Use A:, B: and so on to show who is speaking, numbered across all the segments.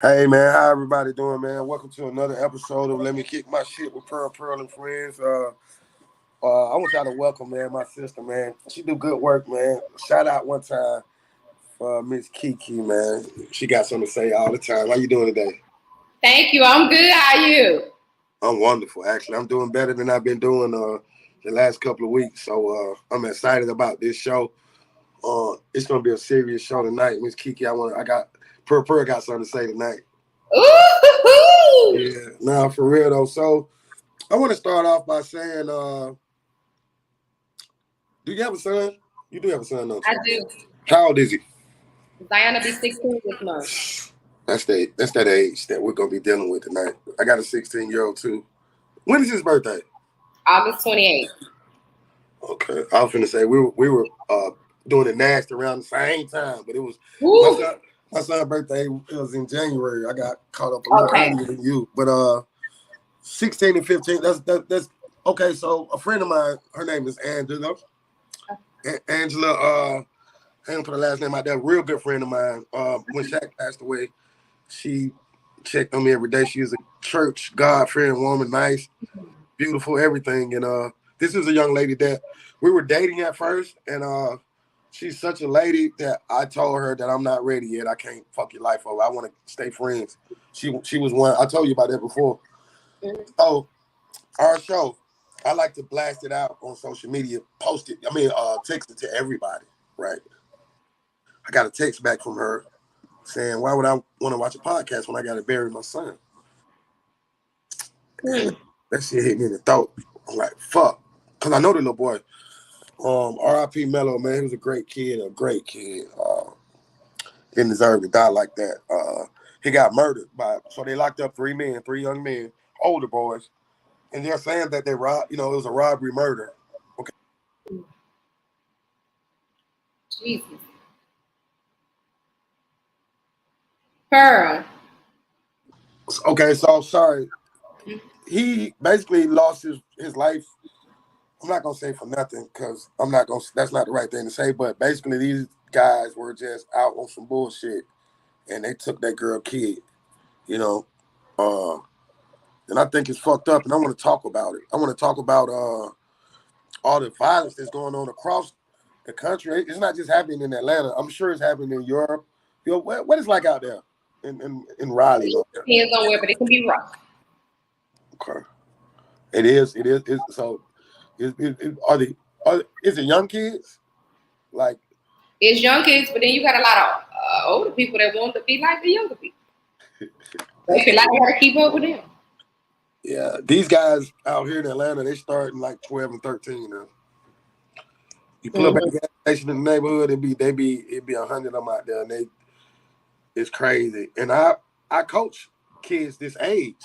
A: Hey man, how everybody doing, man? Welcome to another episode of Let Me Kick My Shit with Pearl and Friends. I want y'all to welcome, man, my sister, man. She do good work, man. Shout out one time for Miss KeKe, man. She got something to say all the time. How you doing today?
B: Thank you. I'm good. How are you?
A: I'm wonderful, actually. I'm doing better than I've been doing the last couple of weeks. So I'm excited about this show. It's gonna be a serious show tonight, Miss KeKe. I got Pearl got something to say tonight.
B: Ooh!
A: Yeah, now for real though. So I want to start off by saying, do you have a son? You do have a son, don't
B: I
A: you?
B: do.
A: How old is he?
B: Zion will be 16 this month.
A: That's that age that we're gonna be dealing with tonight. I got a 16-year-old too. When is his birthday?
B: August 28th.
A: Okay, I was finna say we were doing the nasty around the same time, but it was my
B: Woo!
A: son my son's birthday. It was in January. I got caught up a little
B: Okay.
A: earlier than you, but 16 and 15. That's okay. So a friend of mine, her name is Angela. Angela. I ain't gonna put her last name out there. Real good friend of mine. When Shaq passed away, she checked on me every day. She is a church God-fearing woman, nice, beautiful, everything. And this is a young lady that we were dating at first, and she's such a lady that I told her that I'm not ready yet. I can't fuck your life over. I want to stay friends. She was one. I told you about that before. Oh, our show. I like to blast it out on social media, post it. I mean, text it to everybody. Right. I got a text back from her saying, "Why would I want to watch a podcast when I got to bury my son?" And
B: Hmm.
A: that shit hit me in the throat. I'm like, "Fuck," because I know the little boy. R.I.P. Mello, man, he was a great kid, a great kid. Didn't deserve to die like that. He got murdered so they locked up three young men, older boys, and they're saying that they robbed. It was a robbery murder. Okay,
B: Jesus. Pearl.
A: okay. So sorry. He basically lost his life. I'm not gonna say for nothing because I'm not gonna. That's not the right thing to say. But basically, these guys were just out on some bullshit, and they took that girl kid. You know, uh, and I think it's fucked up. And I want to talk about it. I want to talk about all the violence that's going on across the country. It's not just happening in Atlanta. I'm sure it's happening in Europe. What it's like out there in Raleigh? Out there.
B: Depends on where, but it can be rough.
A: Okay, it is. It is. So, is it young kids? Like,
B: It's young kids, but then you got a lot of older people that want to be like the younger people. They feel like they got to keep up with them.
A: yeah, these guys out here in Atlanta, they start in like 12 and 13 now. You pull up at
B: Mm-hmm.
A: the gas station in the neighborhood, it'd be 100 of them out there, and it's crazy. And I coach kids this age,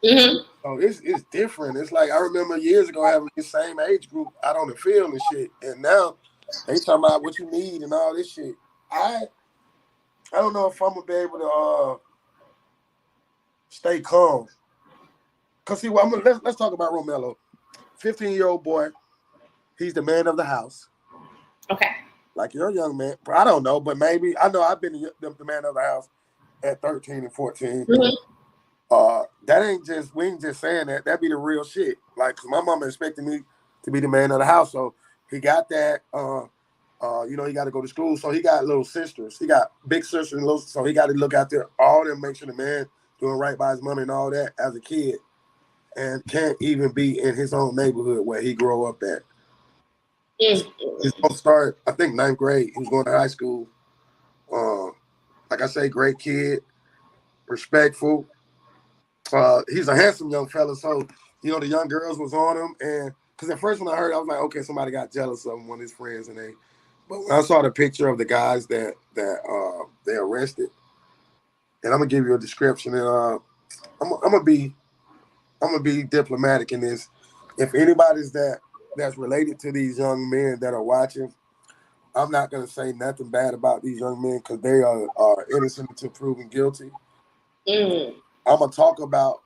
B: Mm-hmm.
A: so it's different. It's like I remember years ago having the same age group out on the field and shit, and now they talking about what you need and all this shit. I don't know if I'm gonna be able to stay calm. Cause see, well, let's talk about Romello, 15-year-old boy. He's the man of the house.
B: Okay.
A: Like you're a young man. I don't know, but maybe I know I've been the man of the house at 13 and 14.
B: Mm-hmm.
A: That ain't just we ain't just saying that. That be the real shit. Like, 'cause my mama expected me to be the man of the house, so he got that. He got to go to school, so he got little sisters. He got big sisters and little, so he got to look out there all them, make sure the man doing right by his mother and all that as a kid, and can't even be in his own neighborhood where he grew up at. He's
B: Mm-hmm.
A: gonna start, I think, ninth grade. He was going to high school. Uh, like I say, great kid, respectful. He's a handsome young fella, so the young girls was on him, and because at first when I heard, I was like, okay, somebody got jealous of him, one of his friends, and they. But when I saw the picture of the guys that they arrested, and I'm gonna give you a description, and I'm gonna be diplomatic in this. If anybody's that's related to these young men that are watching, I'm not gonna say nothing bad about these young men because they are innocent until proven guilty.
B: Mm-hmm.
A: I'm gonna talk about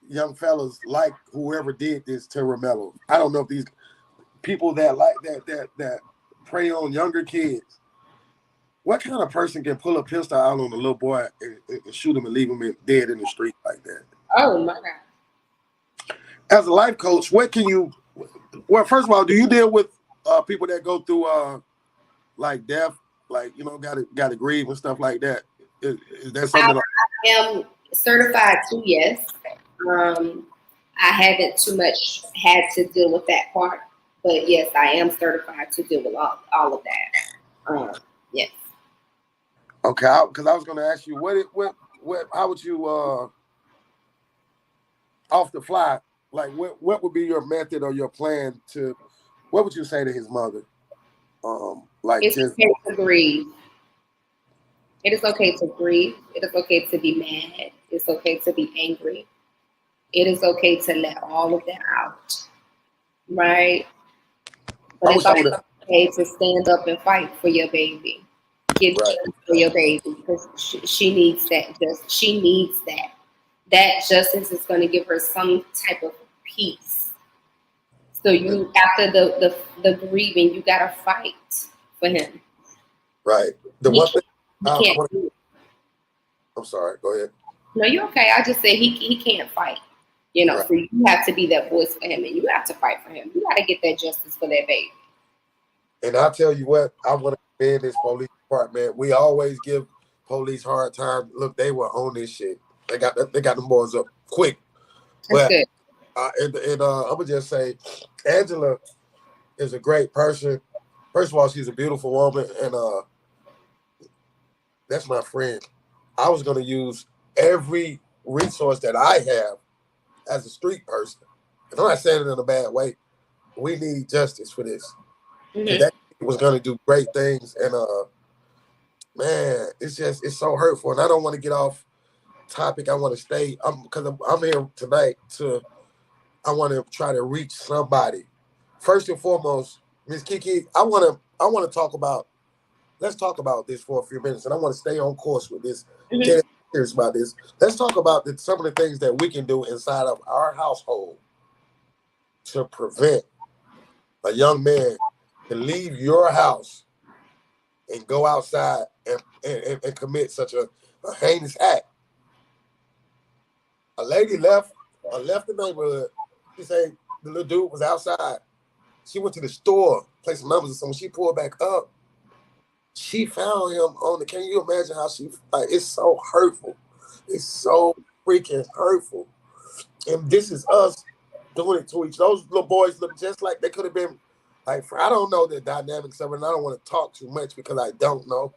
A: young fellas like whoever did this to Romello. I don't know if these people that like that prey on younger kids, what kind of person can pull a pistol out on a little boy and shoot him and leave him dead in the street like that?
B: Oh my God.
A: As a life coach, what can you? Well, first of all, do you deal with people that go through like death, like got to grieve and stuff like that? Is that something?
B: I am certified too, yes. I haven't too much had to deal with that part, but yes, I am certified to deal with all of that. Yes.
A: Okay, because I was going to ask you how would you off the fly, like what would be your method or your plan to? What would you say to his mother? Like
B: It's
A: just
B: okay to grieve. It is okay to grieve. It is okay to be mad. It's okay to be angry. It is okay to let all of that out, right? But
A: I
B: it's
A: wish I
B: also
A: would have.
B: okay to stand up and fight for your baby. Get
A: Right,
B: justice for your baby because she needs that. She needs that. That justice is going to give her some type of peace. So you, after the grieving, you gotta fight for him.
A: right. The
B: He
A: one thing
B: can't. He
A: I
B: can't
A: want.
B: do it.
A: I'm sorry. Go ahead.
B: No, you're okay. I just said he can't fight.
A: Right.
B: So you have to be that voice for him, and you have to fight for him. You got to get that justice for that baby.
A: And I'll tell you what, I want to commend this police department. We always give police hard time. Look, they were on this shit. They got them boys up quick.
B: That's
A: But
B: good.
A: I'm gonna just say, Angela is a great person. First of all, she's a beautiful woman, and that's my friend. I was gonna use every resource that I have as a street person. And I'm not saying it in a bad way. We need justice for this. And
B: Mm-hmm.
A: that was gonna do great things. And man, it's so hurtful. And I don't want to get off topic. I want to stay. Because I'm here tonight I want to try to reach somebody. First and foremost, Ms. KeKe, I want to talk about. Let's talk about this for a few minutes, and I want to stay on course with this.
B: Mm-hmm.
A: Get serious about this. Let's talk about some of the things that we can do inside of our household to prevent a young man to leave your house and go outside and commit such a heinous act. A lady left the neighborhood. She said the little dude was outside. She went to the store, placed some numbers or something. When she pulled back up, she found him on the. Can you imagine how she? Like, it's so hurtful. It's so freaking hurtful. And this is us doing it to each. Those little boys look just like they could have been. Like, I don't know the dynamics of it, and I don't want to talk too much because I don't know.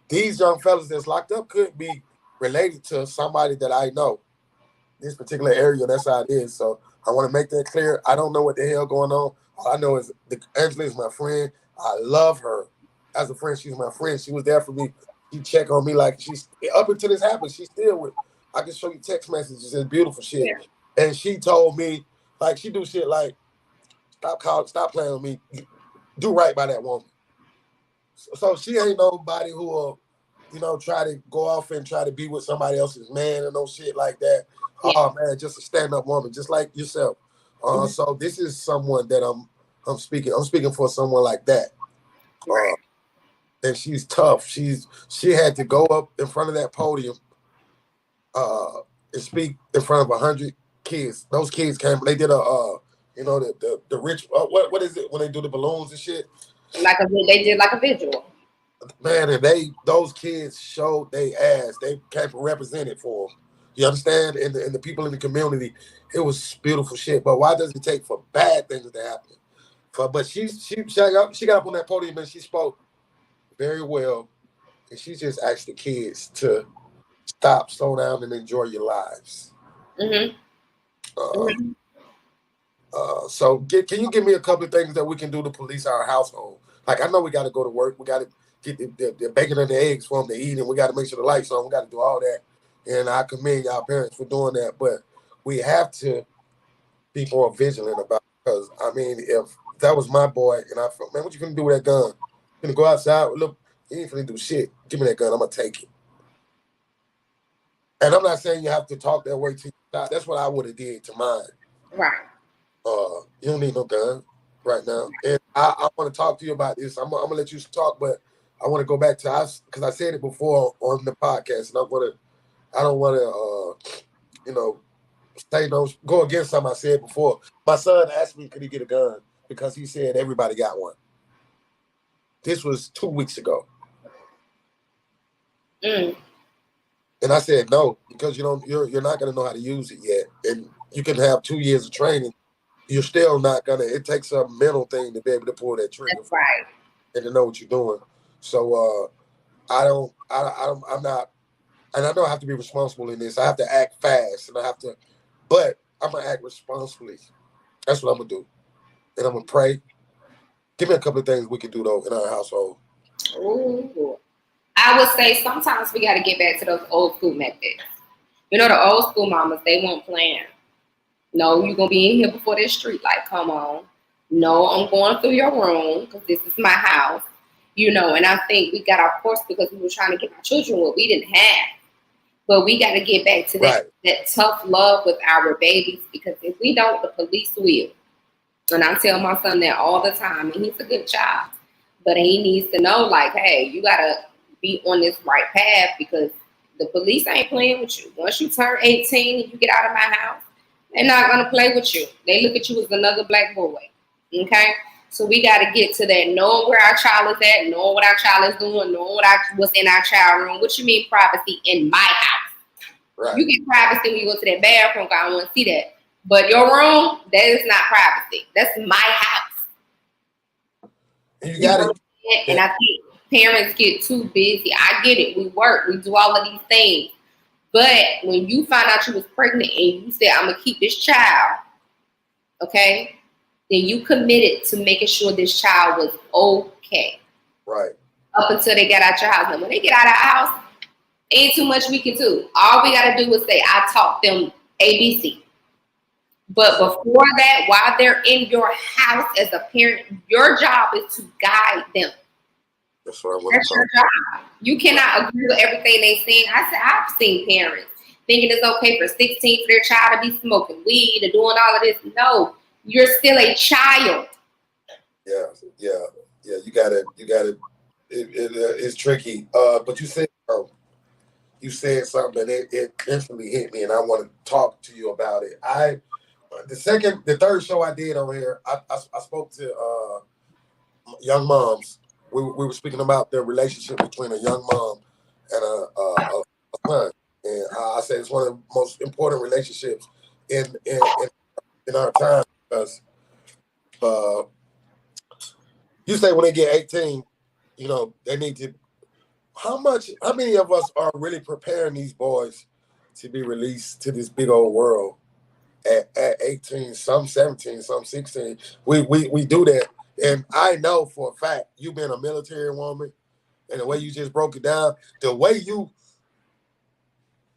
A: These young fellas that's locked up could be related to somebody that I know. This particular area, that's how it is. So I want to make that clear. I don't know what the hell going on. All I know is Angela is my friend. I love her as a friend. She's my friend. She was there for me. She checked on me like she's up until this happened. She's still with. I can show you text messages and beautiful shit.
B: Yeah.
A: And she told me like she do shit like stop playing with me. Do right by that woman. So she ain't nobody who will, try to go off and try to be with somebody else's man and no shit like that.
B: Yeah.
A: Oh man, just a stand-up woman, just like yourself.
B: Mm-hmm.
A: So this is someone that I'm speaking. I'm speaking for someone like that.
B: Right.
A: And she's tough. She had to go up in front of that podium and speak in front of 100 kids. Those kids came. They did the rich. What is it when they do the balloons and shit?
B: They did like a visual.
A: Man, and those kids showed they ass. They came represented for them. You understand? And the people in the community, it was beautiful shit. But why does it take for bad things to happen? But she got up on that podium and she spoke very well. And she just asked the kids to stop, slow down, and enjoy your lives.
B: Mm-hmm. Mm-hmm.
A: So can you give me a couple of things that we can do to police our household? Like, I know we got to go to work. We got to get the bacon and the eggs for them to eat, and we got to make sure the lights on. We got to do all that. And I commend y'all parents for doing that. But we have to be more vigilant about it. Because, I mean, if that was my boy, and I felt, man, what you going to do with that gun? You going to go outside? Look, he ain't finna do shit. Give me that gun. I'm going to take it. And I'm not saying you have to talk that way to you. That's what I would have did to mine.
B: Right.
A: You don't need no gun right now. And I want to talk to you about this. I'm gonna let you talk, but I want to go back to us because I said it before on the podcast, and I don't want to, you know, say no, go against something I said before. My son asked me, could he get a gun because he said everybody got one. This was 2 weeks ago,
B: Mm.
A: and I said no because you're not going to know how to use it yet, and you can have 2 years of training. You're still not gonna. It takes a mental thing to be able to pull that trigger,
B: That's right,
A: and to know what you're doing. So I'm not, and I know I have to be responsible in this. I have to act fast, and but I'm gonna act responsibly. That's what I'm gonna do, and I'm gonna pray. Give me a couple of things we can do though in our household.
B: Ooh. I would say sometimes we got to get back to those old school methods. You know, the old school mamas, they won't plan. No, you're going to be in here before this street light come on. No, I'm going through your room because this is my house. You know, and I think we got off course because we were trying to give our children what we didn't have. But we got to get back to that tough love with our babies, because if we don't, the police will. And I tell my son that all the time, and he's a good child. But he needs to know, like, hey, you got to be on this right path, because the police ain't playing with you. Once you turn 18 and you get out of my house, they're not going to play with you. They look at you as another black boy. Okay? So we got to get to that, knowing where our child is at, knowing what our child is doing, knowing what's in our child room. What you mean privacy in my house? Right. You get privacy when you go to that bathroom, because I don't want to see that. But your room, that is not privacy. That's my house.
A: And you got it.
B: And I think parents get too busy. I get it. We work. We do all of these things. But when you find out you was pregnant and you said, I'm going to keep this child, okay, then you committed to making sure this child was okay.
A: Right.
B: Up until they get out your house. And when they get out of our house, ain't too much we can do. All we got to do is say, I taught them ABC. But before that, while they're in your house as a parent, your job is to guide them.
A: That's what I want to
B: your job. You cannot agree with everything they saying. I've seen parents thinking it's okay for 16 for their child to be smoking weed or doing all of this. No, you're still a child.
A: Yeah. You got it. It's tricky. But you said something, and it instantly hit me, and I want to talk to you about it. The third show I did on here, I spoke to young moms. We were speaking about the relationship between a young mom and a son, and I said it's one of the most important relationships in our time, because you say when they get 18, they need to. How many of us are really preparing these boys to be released to this big old world at 18, some 17, some 16? We do that. And I know for a fact, you being a military woman, and the way you just broke it down, the way you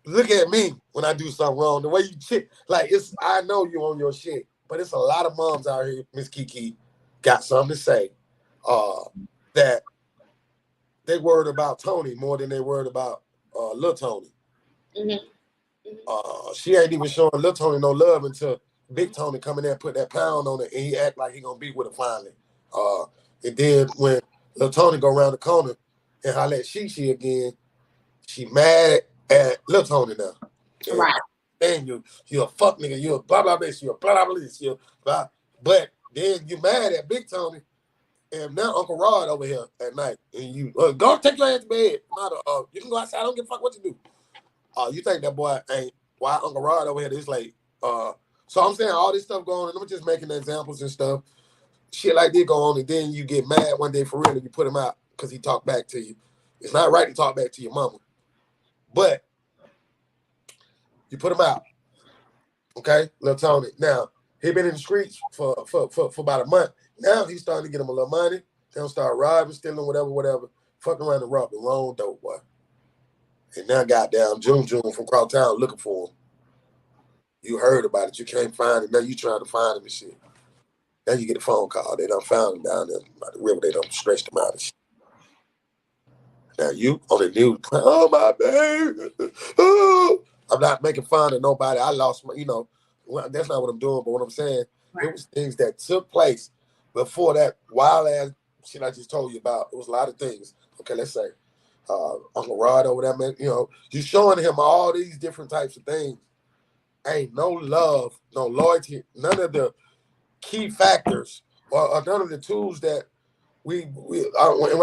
A: look at me when I do something wrong, the way you chick, like I know you on your shit, but it's a lot of moms out here, Miss KeKe, got something to say, that they worried about Tony more than they worried about Lil Tony. Mm-hmm. She ain't even showing Lil Tony no love until Big Tony come in there and put that pound on it, and he act like he gonna be with her finally. And then when Lil Tony go around the corner and holler at She again, she mad at Lil Tony now. And,
B: right.
A: And you a fuck nigga, you a blah blah blah, you a blah blah blah, you a blah. But then you mad at Big Tony, and now Uncle Rod over here at night, and you go take your ass to bed. You can go outside. I don't give a fuck what you do. You think that boy ain't? Why Uncle Rod over here this late? So I'm saying all this stuff going on, and I'm just making examples and stuff. Shit like this go on, and then you get mad one day for real, and you put him out because he talked back to you. It's not right to talk back to your mama, but you put him out. Okay, Lil Tony. Now he been in the streets for about a month. Now he's starting to get him a little money. They'll start robbing, stealing, whatever. Fucking around and robbing the wrong dope, boy. And now goddamn June from Crowdtown looking for him. You heard about it. You can't find him. Now you trying to find him and shit. Now you get a phone call. They done found him down there by the river. They done stretched him out and shit. Now you on the news, oh my baby. Oh. I'm not making fun of nobody. I lost my, that's not what I'm doing. But what I'm saying, It was things that took place before that wild ass shit I just told you about. It was a lot of things. okay, let's say Uncle Rod over there, man, you know, you showing him all these different types of things. Ain't no love, no loyalty, none of the key factors or none of the tools that when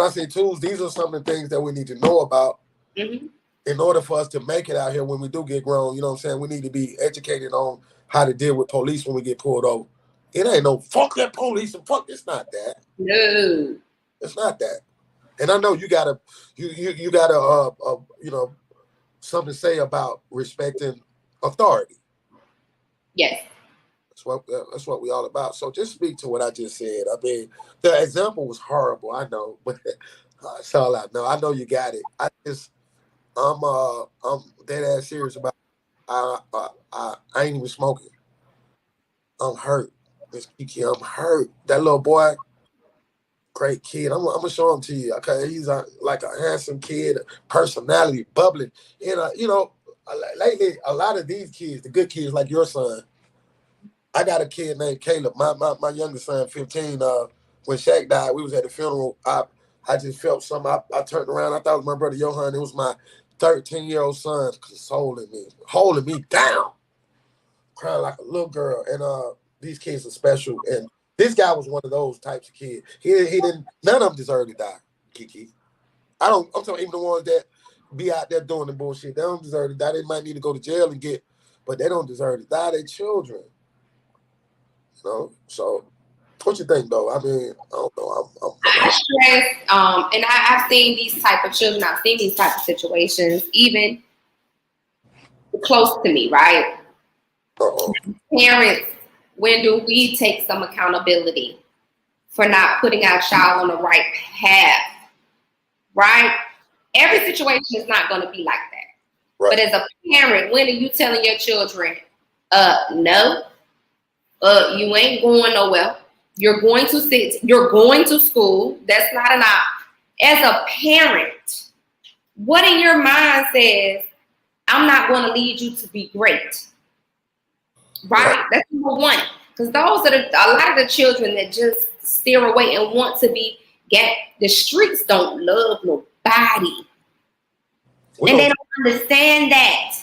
A: I say tools, these are some of the things that we need to know about in order for us to make it out here when we do get grown. You know what I'm saying? We need to be educated on how to deal with police when we get pulled over. It ain't no fuck that police and fuck. It's not that.
B: No,
A: it's not that. And I know you gotta you gotta you know, something to say about respecting authority.
B: Yes.
A: That's what we all about. So just speak to what I just said. I mean, the example was horrible. I know, but that's all I know. I know you got it. I'm dead ass serious about. I ain't even smoking. I'm hurt, Miss KeKe. I'm hurt. That little boy, great kid. I'm gonna show him to you. Okay, he's like a handsome kid, personality, bubbling. And you know, lately a lot of these kids, the good kids like your son. I got a kid named Caleb. My youngest son, 15. When Shaq died, we was at the funeral. I just felt something. I turned around. I thought it was my brother Johan. It was my 13-year-old son consoling me, holding me down, crying like a little girl. And these kids are special. And this guy was one of those types of kids. He didn't. None of them deserve to die, KeKe. I'm talking even the ones that be out there doing the bullshit. They don't deserve to die. They might need to go to jail and but they don't deserve to die. They're children. You know, so what you think, though? I mean, I don't know.
B: I stress, and I've seen these type of children. I've seen these type of situations, even close to me, right? Parents, when do we take some accountability for not putting our child on the right path, right? Every situation is not going to be like that. Right. But as a parent, when are you telling your children, no, you ain't going nowhere. You're going to sit. You're going to school. That's not an option. As a parent, what in your mind says, I'm not going to lead you to be great? Right? That's number one. Because those are a lot of the children that just steer away and want to be. The streets don't love nobody. And they don't understand that.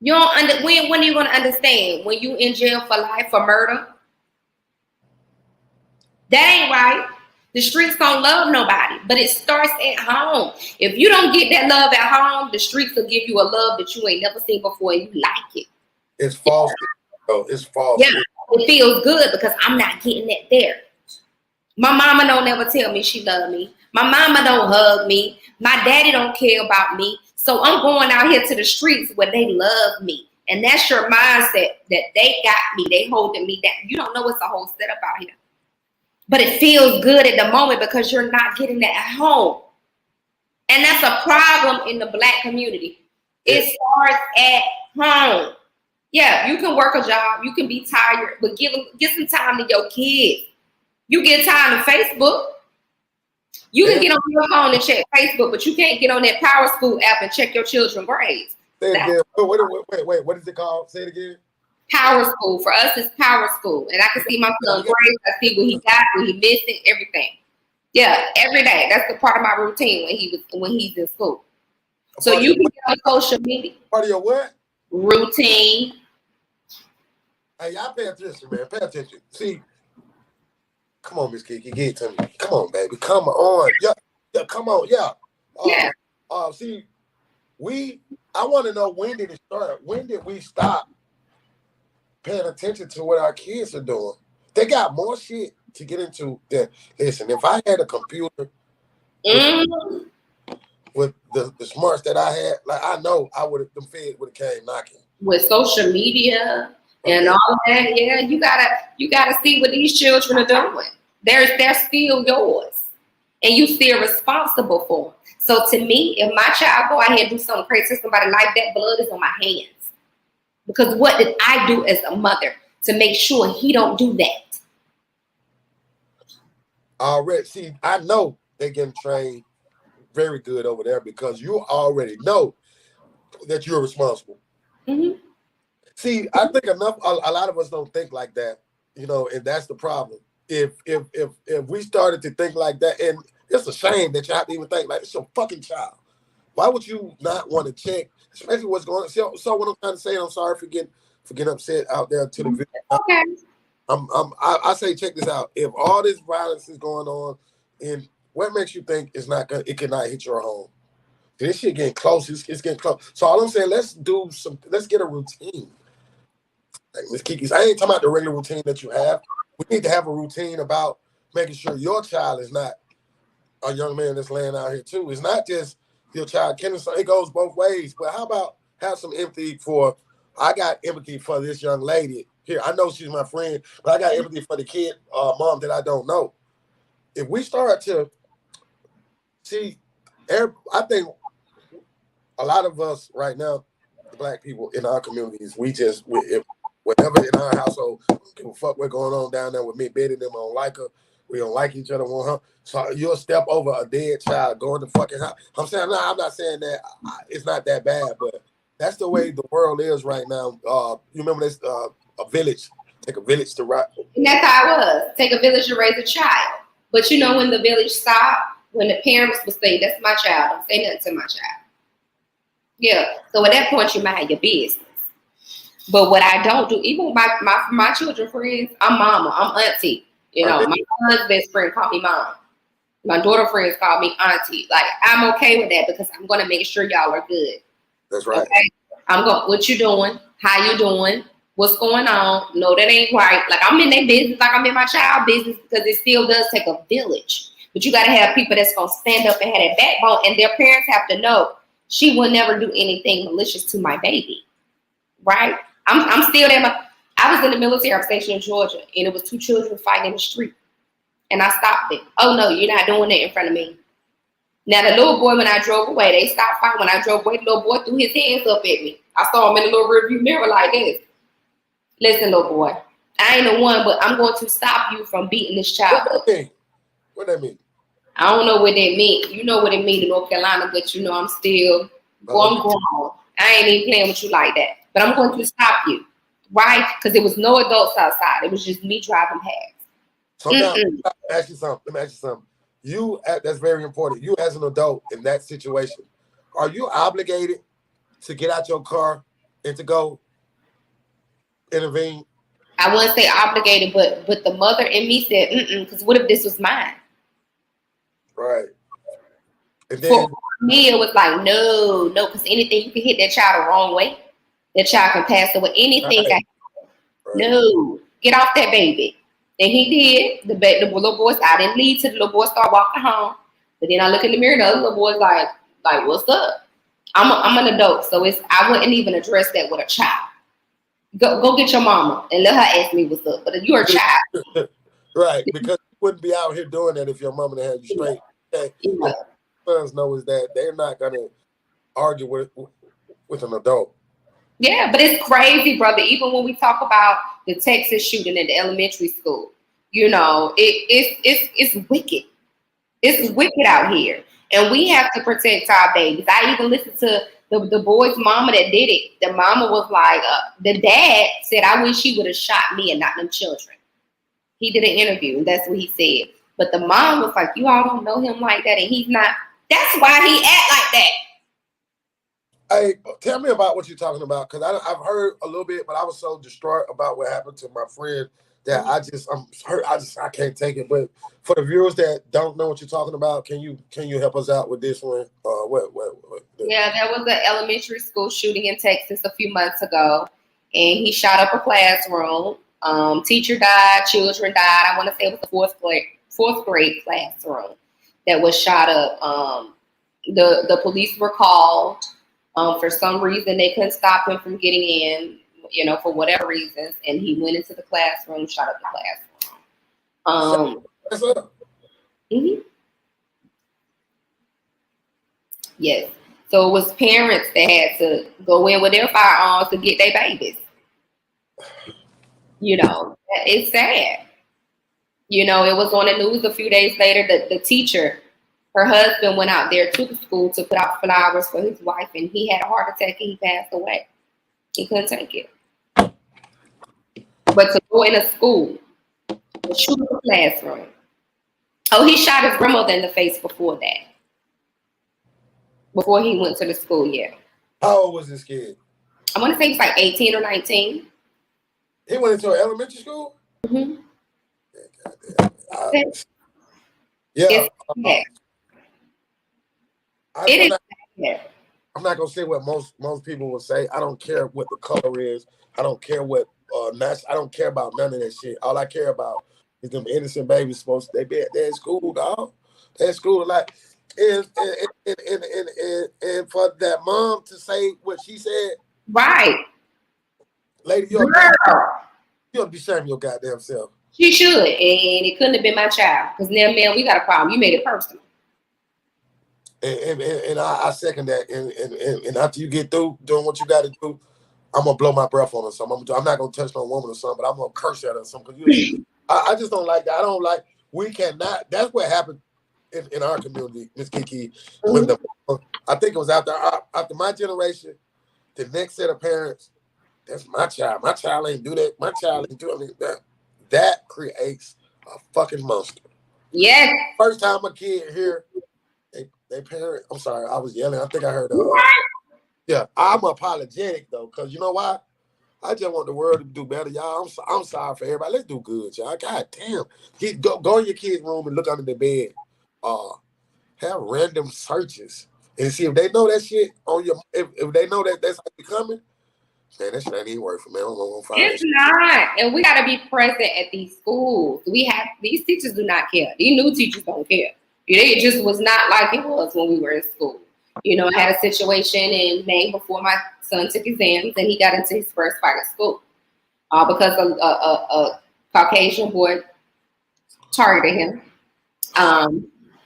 B: You don't when are you going to understand? When you in jail for life for murder? That ain't right. The streets don't love nobody, but it starts at home. If you don't get that love at home, the streets will give you a love that you ain't never seen before and you like it.
A: It's false. It's false.
B: Yeah, it feels good because I'm not getting that there. My mama don't never tell me she love me. My mama don't hug me. My daddy don't care about me. So I'm going out here to the streets where they love me. And that's your mindset that they got me. They holding me down. You don't know what's the whole setup out here. But it feels good at the moment because you're not getting that at home. And that's a problem in the Black community. It starts at home. Yeah, you can work a job. You can be tired, but get some time to your kids. You get time to Facebook. You can get on your phone and check Facebook, but you can't get on that Power School app and check your children's grades.
A: Say it again. Wait, what is it called? Say it again.
B: Power School. For us, it's Power School. And I can see my son's grades. I see what he got, what he missing, everything. Yeah, every day. That's the part of my routine when he's in school. So you can get on social media.
A: Part of your what?
B: Routine.
A: Hey, y'all pay attention, man. Pay attention. See, come on, Miss KeKe, get it to me. Come on, baby. Come on. Yeah, come on. Yeah. See, I want to know, when did it start? When did we stop paying attention to what our kids are doing? They got more shit to get into than, listen, if I had a computer with the smarts that I had, like, I know them feds would have came knocking.
B: With social media and all that, yeah, you gotta see what these children are doing. They're still yours, and you still responsible for them. So to me, if my child go out here and do something crazy to somebody like that, blood is on my hands. Because what did I do as a mother to make sure he don't do that?
A: Already, see, I know they're getting trained very good over there because you already know that you're responsible. Mm-hmm. See, I think a lot of us don't think like that, you know, and that's the problem. If we started to think like that, and It's a shame that you have to even think like it's your fucking child. Why would you not want to check, especially what's going on? So what I'm trying to say, I'm sorry for getting upset out there to the video.
B: Okay.
A: I say check this out. If all this violence is going on, and what makes you think it cannot hit your home? This shit getting close. It's getting close. So all I'm saying, let's get a routine. Like Ms. KeKe, I ain't talking about the regular routine that you have. We need to have a routine about making sure your child is not a young man that's laying out here too. It's not just your child. It goes both ways. But how about have some empathy for? I got empathy for this young lady here. I know she's my friend, but I got empathy for the kid, mom that I don't know. If we start to see, I think a lot of us right now, the black people in our communities, whatever in our household, give a fuck what's going on down there with me, Betty, them, I don't like her. We don't like each other, want her. So you'll step over a dead child, going to fucking house. I'm not saying that it's not that bad, but that's the way the world is right now. You remember this, a village, take a village to rock.
B: And that's how it was. Take a village to raise a child. But you know when the village stopped, when the parents would say, that's my child, don't say nothing to my child. Yeah. So at that point, you mind your business. But what I don't do, even with my children friends, I'm mama, I'm auntie. You know, my mama's best friend called me mom. My daughter friends call me auntie. Like, I'm okay with that because I'm going to make sure y'all are good.
A: That's right.
B: Okay? What you doing? How you doing? What's going on? No, that ain't right. Like, I'm in their business like I'm in my child business because it still does take a village. But you got to have people that's going to stand up and have that backbone. And their parents have to know she will never do anything malicious to my baby. Right? I'm still there. I was in the military. I'm stationed in Georgia. And it was 2 children fighting in the street. And I stopped it. Oh, no, you're not doing that in front of me. Now, the little boy, when I drove away, they stopped fighting. When I drove away, the little boy threw his hands up at me. I saw him in the little rearview mirror like this. Listen, little boy, I ain't the one, but I'm going to stop you from beating this child up.
A: What that mean?
B: I don't know what that mean. You know what it mean in North Carolina, but you know I'm still I'm grown. I ain't even playing with you like that. But I'm going to stop you, right? Because there was no adults outside. It was just me driving past.
A: So now, let me ask you something. That's very important. You as an adult in that situation, are you obligated to get out your car and to go intervene?
B: I wouldn't say obligated, but the mother in me said, because what if this was mine?
A: Right. And then
B: for me, it was like, no, because anything, you can hit that child the wrong way. That child can pass away. Anything can happen. No, get off that baby. And he did. The little boy, I didn't leave till the little boy started walking home. But then I look in the mirror, and the other little boy's like, what's up? I'm an adult, so I wouldn't even address that with a child. Go get your mama and let her ask me what's up. But you're a child.
A: Right, because you wouldn't be out here doing that if your mama didn't have you straight. Okay.
B: Yeah.
A: Sons know is that they're not gonna argue with an adult.
B: Yeah, but it's crazy, brother. Even when we talk about the Texas shooting in the elementary school, you know, it's wicked. It's wicked out here, and we have to protect our babies. I even listened to the boy's mama that did it. The mama was like, the dad said, "I wish he would have shot me and not them children." He did an interview, and that's what he said. But the mom was like, "You all don't know him like that, and he's not. That's why he act like that."
A: Hey, tell me about what you're talking about, because I've heard a little bit, but I was so distraught about what happened to my friend that I'm hurt. I can't take it. But for the viewers that don't know what you're talking about, can you help us out with this one?
B: Yeah, there was an elementary school shooting in Texas a few months ago, and he shot up a classroom. Teacher died, children died. I want to say it was the fourth grade classroom that was shot up. The police were called. For some reason, they couldn't stop him from getting in, you know, for whatever reasons. And he went into the classroom, shot up the classroom. Yes. So it was parents that had to go in with their firearms to get their babies. You know, it's sad. You know, it was on the news a few days later that the teacher, her husband went out there to the school to put out flowers for his wife, and he had a heart attack and he passed away. He couldn't take it. But to go in a school, to shoot up a classroom, Oh, he shot his grandmother in the face before that. Before he went to the school, yeah.
A: How old was this kid?
B: I want to say he was like 18 or 19.
A: He went into elementary school?
B: Mm-hmm.
A: Yeah.
B: It is bad.
A: I'm not gonna say what most people will say. I don't care what the color is. I don't care what I don't care about none of that shit. All I care about is them innocent babies supposed to they're in school, dog. They're in school like and for that mom to say what she said,
B: Right.
A: lady, you ought to be shaming your goddamn self.
B: She should, and it couldn't have been my child. Because now, man, we got a problem. You made it personal.
A: And I second that. And after you get through doing what you got to do, I'm gonna blow my breath on her. Something. I'm not gonna touch no woman or something, but I'm gonna curse at her or something. I just don't like that. I don't like. We cannot. That's what happened in our community, Miss KeKe.
B: Mm-hmm.
A: I think it was after my generation, the next set of parents. That's my child. My child ain't do that. My child ain't do that. That creates a fucking monster.
B: Yes.
A: First time a kid here. They parent. I'm sorry, I was yelling. I think I heard. Yeah, I'm apologetic though, cause you know why? I just want the world to do better, y'all. I'm sorry for everybody. Let's do good, y'all. God damn, go in your kid's room and look under the bed. Have random searches and see if they know that shit on your. If they know that that's how you coming, man, that shit ain't even worth it, man. I'm gonna find
B: It's not, and we got to be present at these schools. These teachers do not care. These new teachers don't care. It just was not like it was when we were in school. You know, I had a situation in May before my son took exams, and he got into his first fight at school because a Caucasian boy targeted him.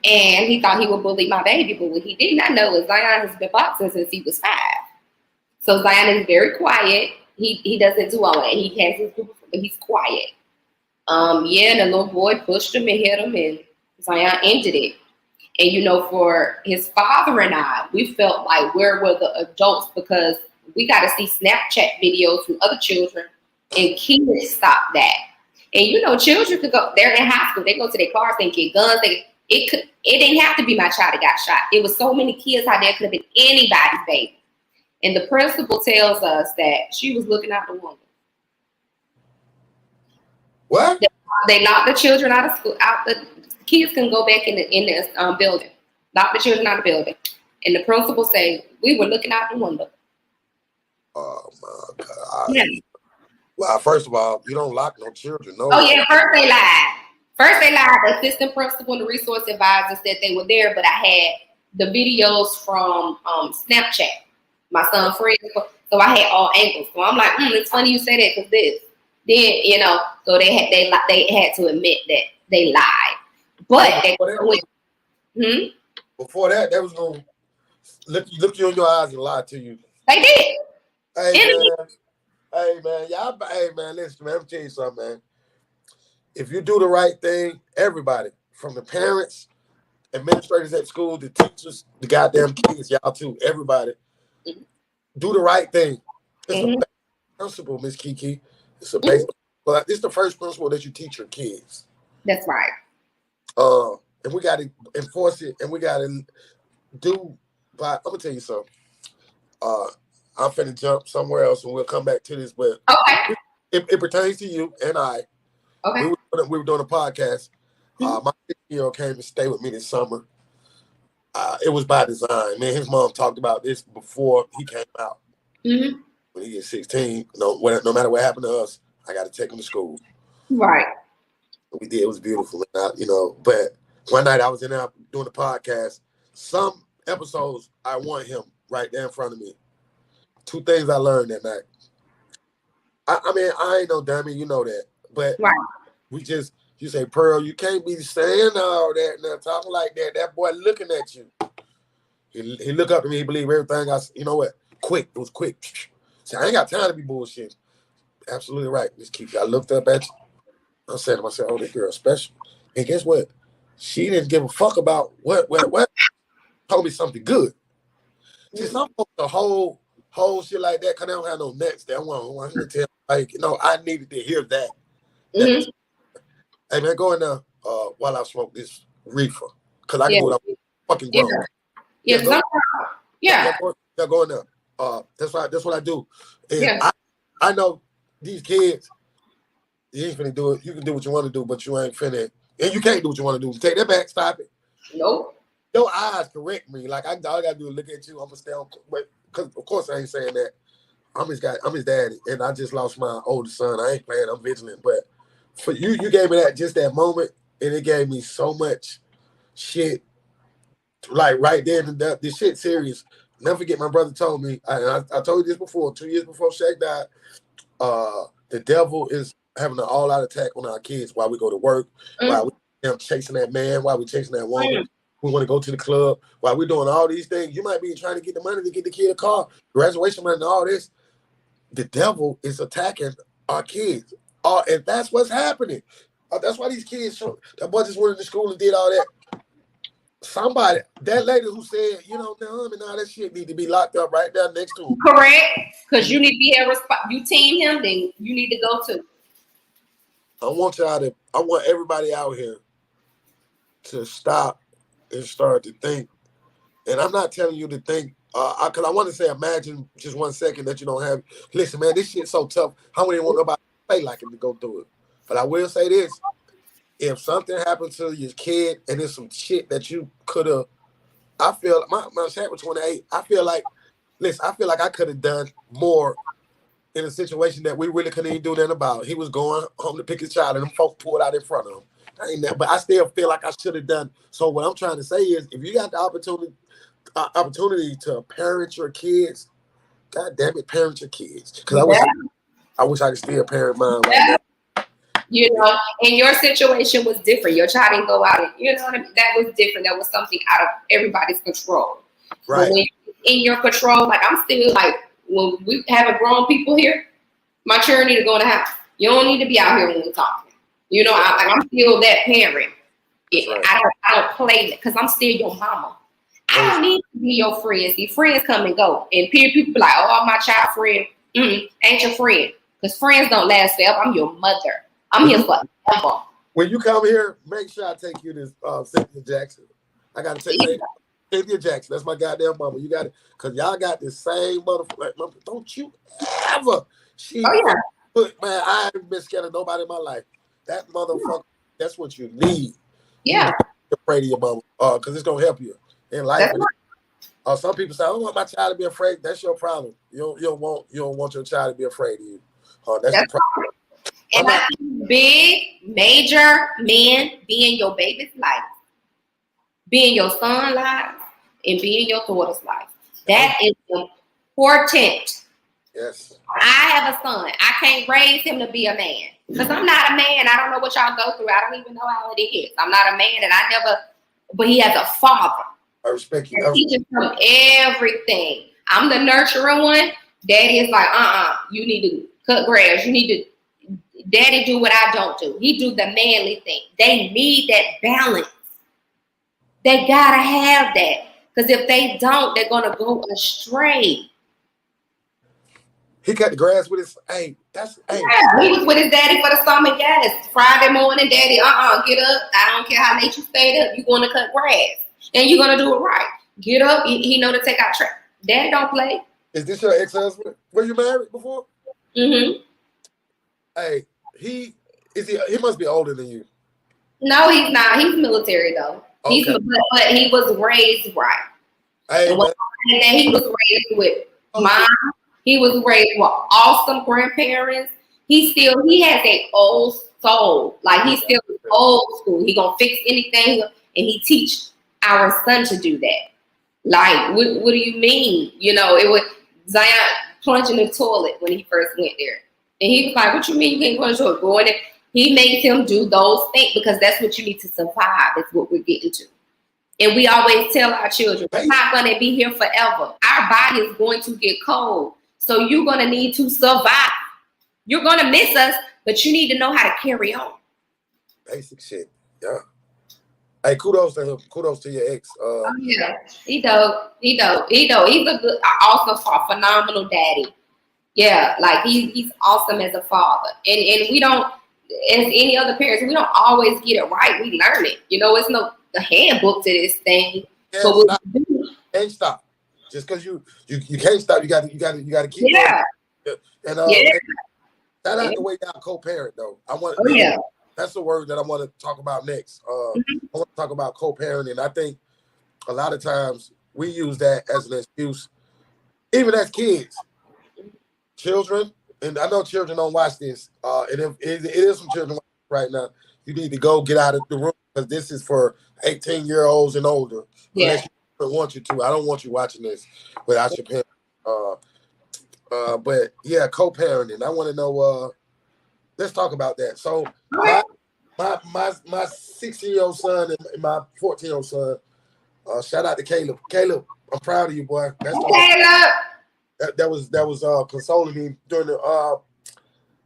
B: And he thought he would bully my baby, but what he did not know is Zion has been boxing since he was 5. So Zion is very quiet. He doesn't do all that. He has his group, but he's quiet. And the little boy pushed him and hit him, and Zion ended it. And you know, for his father and I, we felt like where were the adults, because we got to see Snapchat videos from other children, and kids stop that. And you know, children could go. They're in high school. They go to their cars and get guns. It didn't have to be my child that got shot. It was so many kids out there. It could have been anybody's baby. And the principal tells us that she was looking out the window.
A: What?
B: They locked the children out of school. The kids can go back in the building. Lock the children out of the building. And the principal say, we were looking out the window.
A: Oh my God.
B: Yeah.
A: Well, first of all, you don't lock no children. No.
B: Oh yeah, first they lied. The assistant principal and the resource advisor said they were there, but I had the videos from Snapchat. My son's friend, so I had all angles. So I'm like, it's funny you say that because this. Then you know, so they had to admit that they lied. But
A: before that, they was gonna look you in your eyes and lie to you.
B: They did.
A: Hey man, listen, man. Let me tell you something, man. If you do the right thing, everybody, from the parents, administrators at school, the teachers, the goddamn kids, y'all too, everybody. Do the right thing. It's a basic principle, Miss KeKe. It's a basic. But it's the first principle that you teach your kids.
B: That's right.
A: And we got to enforce it, and we got to do. But I'm gonna tell you something. I'm finna jump somewhere else, and we'll come back to this. But it pertains to you and I.
B: Okay.
A: We were doing a podcast. My 6-year-old came to stay with me this summer. It was by design. Man, his mom talked about this before he came out. When he gets 16, no matter what happened to us, I got to take him to school.
B: Right.
A: We did. It was beautiful, But one night I was in there doing the podcast. Some episodes I want him right there in front of me. 2 things I learned that night. I mean, I ain't no dummy, you know that. But you say, Pearl, you can't be saying all that now, talking like that. That boy looking at you. He look up to me, he believe everything you know what? Quick. It was quick. So I ain't got time to be bullshit. Absolutely right, Miss KeKe. I looked up at you. I said to myself, oh, this girl special. And guess what? She didn't give a fuck about what. Told me something good. See, some folks the whole shit like that, because they don't have no next. They want to tell, I needed to hear that. Hey, man, go in there while I smoke this reefer. Because I can
B: Yeah.
A: do it. I'm fucking
B: Yeah.
A: grown.
B: Yeah.
A: Go,
B: Yeah.
A: go in there. That's what I do. And
B: Yeah.
A: I know these kids, you ain't finna do it. You can do what you want to do, but you ain't finna. And you can't do what you want to do. Take that back. Stop it.
B: Nope.
A: Your eyes correct me. Like, all I got to do is look at you. I'm going to stay on. Because, of course, I ain't saying that. I'm his daddy. And I just lost my oldest son. I ain't playing. I'm vigilant. But for you gave me that moment. And it gave me so much shit. Like, right there. This shit serious. Never forget, my brother told me, I told you this before, 2 years before Shaq died, the devil is having an all-out attack on our kids while we go to work, while we're chasing that man, while we're chasing that woman. We want to go to the club. While we're doing all these things, you might be trying to get the money to get the kid a car, graduation money, and all this. The devil is attacking our kids. And that's what's happening. That's why these kids, that boy just went into school and did all that. Somebody, that lady who said, and all that shit need to be locked up right there next to him.
B: Correct. Because you need to be you team him, then you need to go too.
A: I want everybody out here to stop and start to think. And I'm not telling you to think, because I want to say, imagine just 1 second that you don't have. Listen, man, this shit's so tough. I wouldn't want nobody to play like him to go through it. But I will say this. If something happened to your kid and there's some shit that you could have, I feel, my son was 28. I feel like I could have done more in a situation that we really couldn't even do nothing about. He was going home to pick his child and them folks pulled out in front of him. But I still feel like I should have done. So what I'm trying to say is, if you got the opportunity to parent your kids, God damn it, parent your kids. Because I wish I could still parent mine right now.
B: And your situation was different. Your child didn't go out and, what I mean? That was different. That was something out of everybody's control.
A: Right. But
B: when in your control, like I'm still like, when we have grown people here, my children need to go in the house. You don't need to be out here when we're talking. I'm still that parent. Right. I don't play that because I'm still your mama. I don't need to be your friend. See, friends come and go. And people be like, oh, my child friend. Ain't your friend. Because friends don't last forever. I'm your mother. I'm here forever.
A: When you come here, make sure I take you to Cynthia Jackson. I got to take you. Cynthia Jackson, that's my goddamn mama. You got it, because y'all got the same motherfucker. Don't you ever? Man, I ain't been scared of nobody in my life. That motherfucker, that's what you need.
B: Yeah.
A: You afraid of your mama, because it's gonna help you in life. Some people say, I don't want my child to be afraid. That's your problem. You don't want your child to be afraid of you. That's your problem.
B: And I think big, major men be in your baby's life, be in your son's life, and be in your daughter's life. That is important.
A: Yes.
B: I have a son. I can't raise him to be a man because I'm not a man. I don't know what y'all go through. I don't even know how it is. I'm not a man, and but he has a father.
A: I respect you.
B: He teaches him everything. I'm the nurturing one. Daddy is like, you need to cut grass. You need to, Daddy do what I don't do. He do the manly thing. They need that balance. They gotta have that. Because if they don't, they're gonna go astray.
A: He cut the grass with his,
B: Yeah, he was with his daddy for the summer, yes. Friday morning, daddy, get up. I don't care how late you stayed up. You're gonna cut grass. And you're gonna do it right. Get up, he know to take out trash. Daddy don't play.
A: Is this your ex-husband? Were you married before?
B: Mm-hmm.
A: Hey, he must be older than you.
B: No, he's not. He's military though. Okay. But he was raised right.
A: Hey,
B: and then he was raised with mom. He was raised with awesome grandparents. He has a old soul. Like he's still old school. He gonna fix anything, and he teach our son to do that. Like, what do you mean? It was Zion plunging in the toilet when he first went there. And he was like, what you mean you can't go in the toilet? Go in there. He makes him do those things because that's what you need to survive. That's what we're getting to. And we always tell our children, we're not going to be here forever. Our body is going to get cold. So you're going to need to survive. You're going to miss us, but you need to know how to carry on.
A: Basic shit. Yeah. Hey, kudos to him. Kudos to your ex.
B: Yeah. He dope. He's a good, awesome, phenomenal daddy. Yeah, like he's awesome as a father. And we don't, as any other parents, we don't always get it right. We learn it. It's handbook to this thing.
A: Can't
B: But what
A: stop.
B: we do,
A: Can't stop. Just because you can't stop, you got to keep going.
B: yeah,
A: And
B: yeah,
A: shout
B: yeah.
A: out the way y'all co-parent though.
B: Oh yeah.
A: That's the word that I want to talk about next. I want to talk about co-parenting. I think a lot of times we use that as an excuse, even as kids, children. And I know children don't watch this. And if it is some children right now, you need to go get out of the room because this is for 18-year-olds and older.
B: Yeah.
A: Unless you want you to. I don't want you watching this without your parents. But yeah, co-parenting. I want to know. Let's talk about that. So my 16-year-old son and my 14-year-old son. Shout out to Caleb. Caleb, I'm proud of you, boy. That's the one that was consoling me during the.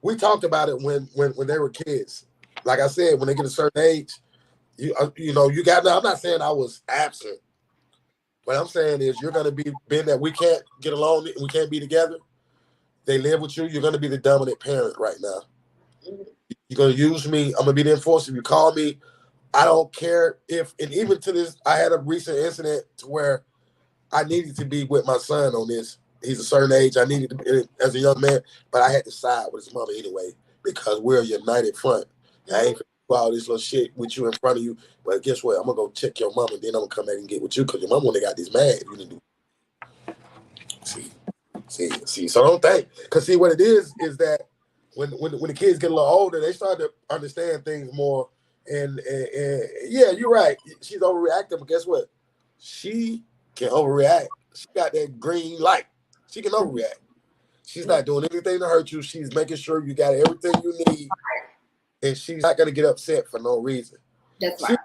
A: We talked about it when they were kids. Like I said, when they get a certain age, you know you got. Now I'm not saying I was absent. What I'm saying is you're gonna be being that we can't get along, we can't be together. They live with you. You're gonna be the dominant parent right now. You're gonna use me. I'm gonna be the enforcer. If you call me, I don't care if. And even to this, I had a recent incident to where I needed to be with my son on this. He's a certain age. I needed to be as a young man, but I had to side with his mother anyway because we're a united front. I ain't gonna do all this little shit with you in front of you. But guess what? I'm gonna go check your mom and then I'm gonna come back and get with you because your mom only got this mad. You need to see. So don't think, because see what it is that when the kids get a little older, they start to understand things more. And yeah, you're right. She's overreacting, but guess what? She can overreact. She got that green light. She can overreact. She's not doing anything to hurt you. She's making sure you got everything you need, and she's not gonna get upset for no reason.
B: That's right.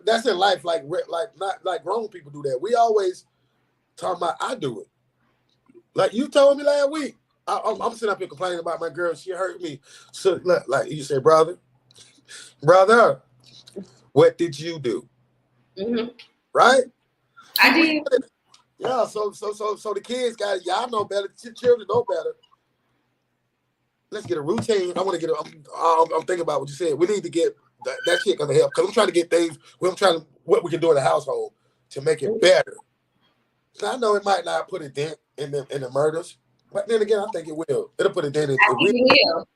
A: That's in life. Like not like grown people do that. We always talk about I do it. Like you told me last week. I'm sitting up here complaining about my girl. She hurt me. So look, like you say, brother, what did you do? Right?
B: I did.
A: Yeah. So the kids got y'all know better. Children know better. Let's get a routine. I want to get. I'm thinking about what you said. We need to get that shit gonna help because I'm trying to get things. What we can do in the household to make it better. So I know it might not put a dent in the murders, but then again, I think it will. It'll put a dent in.
B: I think it will.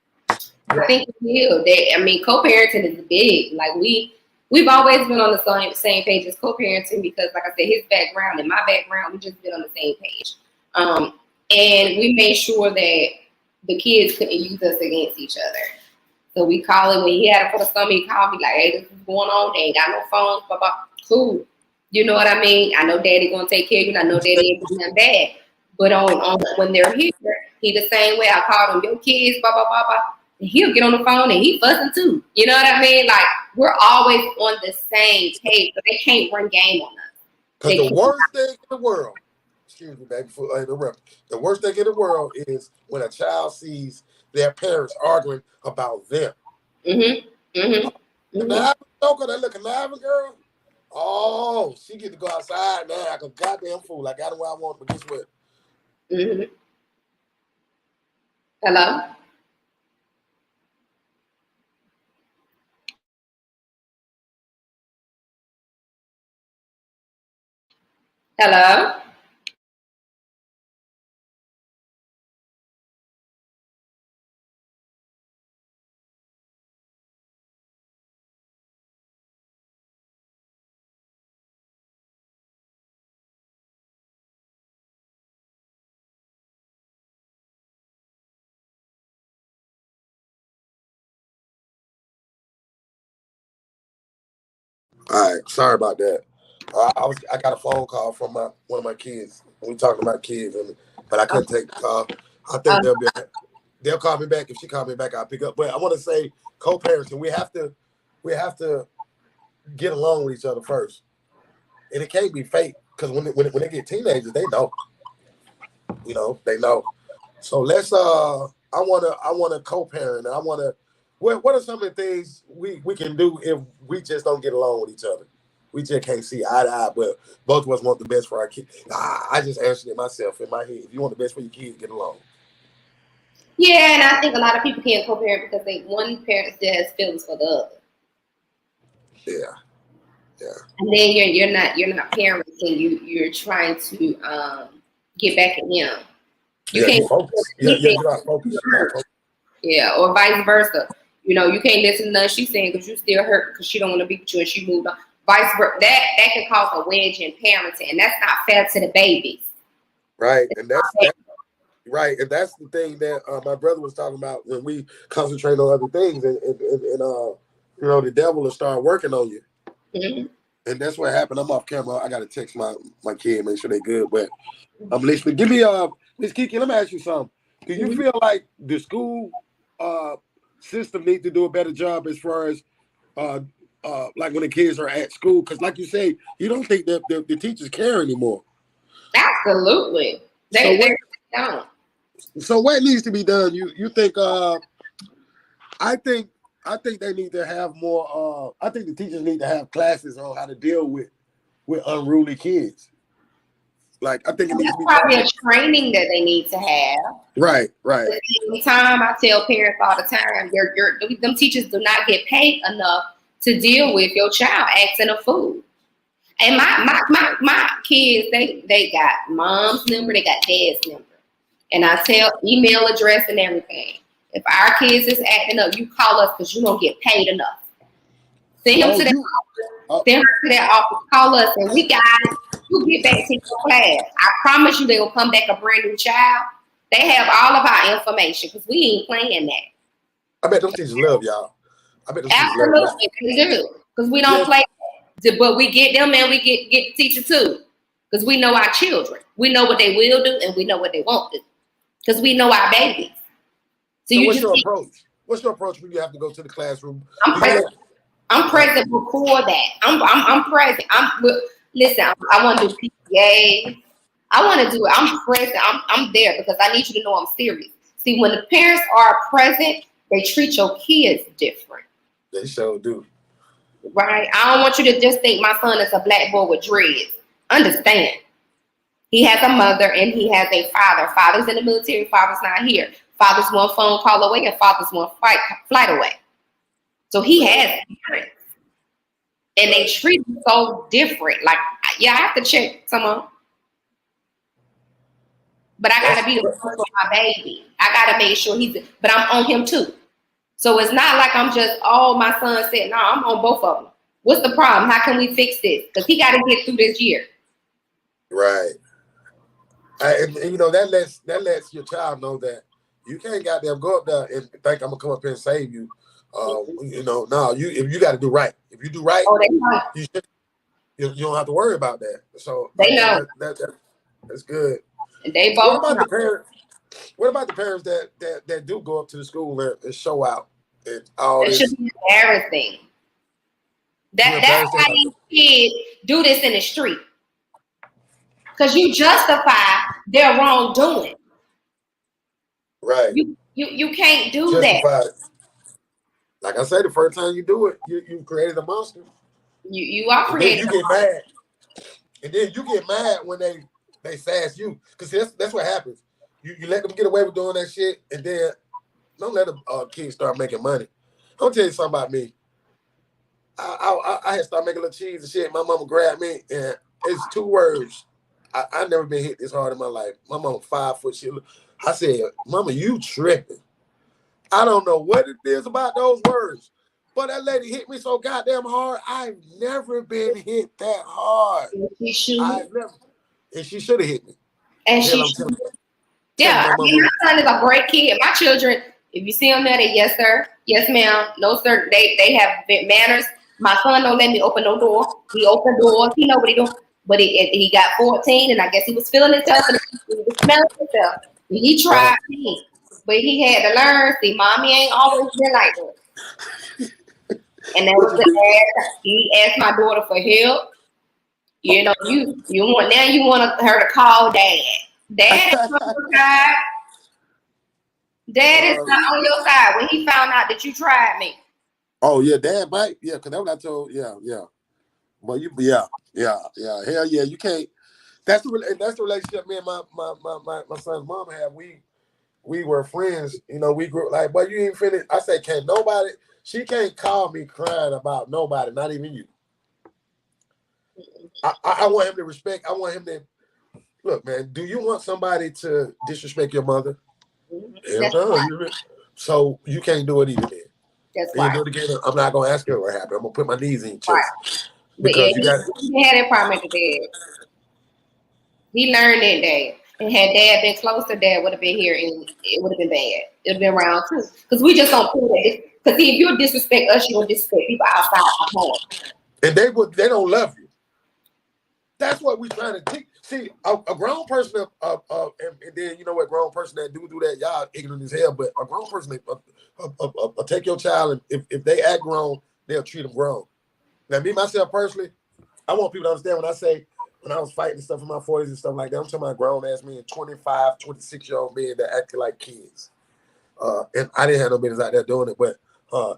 B: I think it will. I mean, co-parenting is big. Like we've always been on the same page as co-parenting because, like I said, his background and my background, we just been on the same page. And we made sure that the kids couldn't use us against each other. So we call it when he had it for the summer. He called me like, "Hey, this is going on. They ain't got no phones." Blah blah. Cool. You know what I mean? I know Daddy gonna take care of you. And I know Daddy ain't doing nothing bad. But on when they're here, he the same way. I called him, "Your kids, blah blah blah blah." And he'll get on the phone and he fussing too. You know what I mean? Like we're always on the same page, so they can't run game on us.
A: Because the worst thing in the world, excuse me, baby, before I interrupt. The worst thing in the world is when a child sees their parents arguing about them. Now, that look alive, girl. Oh, she get to go outside now like a goddamn fool. I got it where I want, but guess what?
B: Hello? Hello?
A: All right, sorry about that. I got a phone call from one of my kids. We talking about kids, but I couldn't take the call. I think they'll call me back. If she call me back, I'll pick up. But I want to say co-parenting. We have to get along with each other first, and it can't be fake because when they get teenagers, they know. You know, they know. So let's. I wanna co-parent, and I wanna. What are some of the things we can do if we just don't get along with each other? We just can't see eye to eye, but both of us want the best for our kids. I just answered it myself in my head. If you want the best for your kids, get along.
B: Yeah, and I think a lot of people can't co-parent because one parent still has feelings for the other.
A: Yeah.
B: And then you're not parents, and you're trying to get back at him. You can't
A: you focus. You're not focused.
B: Yeah, or vice versa. You know, you can't listen to nothing she's saying because you still hurt because she don't want to be with you and she moved on. Vice versa. That can cause a wedge in parenting, and that's not fair to the babies.
A: Right, and that's right, and that's the thing that my brother was talking about when we concentrate on other things, and you know, the devil will start working on you.
B: Mm-hmm.
A: And that's what happened. I'm off camera. I gotta text my kid, make sure they good. But I'm listening. Give me Miss KeKe, let me ask you something. Do you feel like the school system need to do a better job as far as like when the kids are at school? Because like you say, you don't think that the teachers care anymore.
B: Absolutely. They don't.
A: So what needs to be done? You think I think they need to have more I think the teachers need to have classes on how to deal with unruly kids. Like I think it needs to be
B: probably a training that they need to have.
A: Right.
B: At the same time, I tell parents all the time, them teachers do not get paid enough to deal with your child asking of food. And my kids, they got mom's number, they got dad's number. And I tell email address and everything. If our kids is acting up, you call us because you don't get paid enough. Send them to that office. Send her to that office. Call us, and we got it. You get back to your class. I promise you, they will come back a brand new child. They have all of our information because we ain't playing that.
A: I bet those teachers love y'all. I bet those teachers love y'all.
B: Absolutely, they do. Because we don't play that. But we get them and we get the teacher too. Because we know our children. We know what they will do and we know what they won't do. Because we know our babies.
A: So what's your approach? What's your approach when you have to go to the classroom?
B: I'm present before that. I'm present. Listen. I want to do PTA. I want to do it. I'm present. I'm there because I need you to know I'm serious. See, when the parents are present, they treat your kids different.
A: They sure do.
B: Right? I don't want you to just think my son is a black boy with dreads. Understand? He has a mother and he has a father. Father's in the military. Father's not here. Father's one phone call away and father's one flight away. So he has parents. And they treat him so different. Like, yeah, I have to check someone. But I got to be the one for my baby. I got to make sure but I'm on him too. So it's not like I'm just, my son said, no, I'm on both of them. What's the problem? How can we fix this? Because he got to get through this year.
A: Right. And you know, that lets your child know that you can't goddamn go up there and think I'm gonna come up here and save you. You know, no, if you got to do right. If you do right, you don't have to worry about that. So
B: they know
A: that's good.
B: And they both.
A: What about the parents? What about the parents that do go up to the school and show out and all this?
B: It should be embarrassing. That's why these kids do this in the street. Because you justify their wrongdoing.
A: Right.
B: You can't do that.
A: Like I said, the first time you do it, you created a monster.
B: You are creating.
A: You get mad, and then you get mad when they sass you, because that's what happens. You let them get away with doing that shit, and then don't let them kids start making money. I'll tell you something about me. I had started making little cheese and shit. My mama grabbed me, and it's 2 words. I never been hit this hard in my life. My mama 5 foot shit. I said, "Mama, you tripping." I don't know what it is about those words, but that lady hit me so goddamn hard. I've never been hit that hard.
B: She should.
A: And she should have hit me.
B: And she should. Yeah, my son is a great kid. My children, if you see them there, they yes sir, yes ma'am, no sir. They have manners. My son don't let me open no door. He opened doors. He know what he doing. But he got 14, and I guess he was feeling himself and he was smelling himself. And he tried me. But he had to learn. See, mommy ain't always been like that. And that was he asked my daughter for help. You know, you want her to call dad. Dad is on your side. Dad is not on your side when he found out that you tried me.
A: Oh yeah, dad bite. Yeah, because that's what I told. Yeah. But hell yeah, you can't. That's the relationship me and my son's mom had. We were friends, you know. We grew like, but you ain't finished. I said, she can't call me crying about nobody, not even you. I want him to respect. I want him to look, man. Do you want somebody to disrespect your mother? Hell no. So you can't do it either. Then.
B: That's
A: You
B: right.
A: do it again. I'm not gonna ask her what happened. I'm gonna put my knees in your chest
B: Right.
A: because you got.
B: He had that problem at the dad. He learned that day. And had dad been closer, dad would have been here, and it would have been bad. It would have been round two. Because we just don't pull that. Because if you disrespect us, you're gonna disrespect people outside our home.
A: And they don't love you. That's what we're trying to teach. See, a grown person, and then you know what, grown person that do that, y'all ignorant as hell. But a grown person, take your child, and if they act grown, they'll treat them grown. Now, me myself personally, I want people to understand when I say when I was fighting stuff in my 40s and stuff like that. I'm talking about grown ass men, 25, 26-year-old men that acted like kids. And I didn't have no business out there doing it, but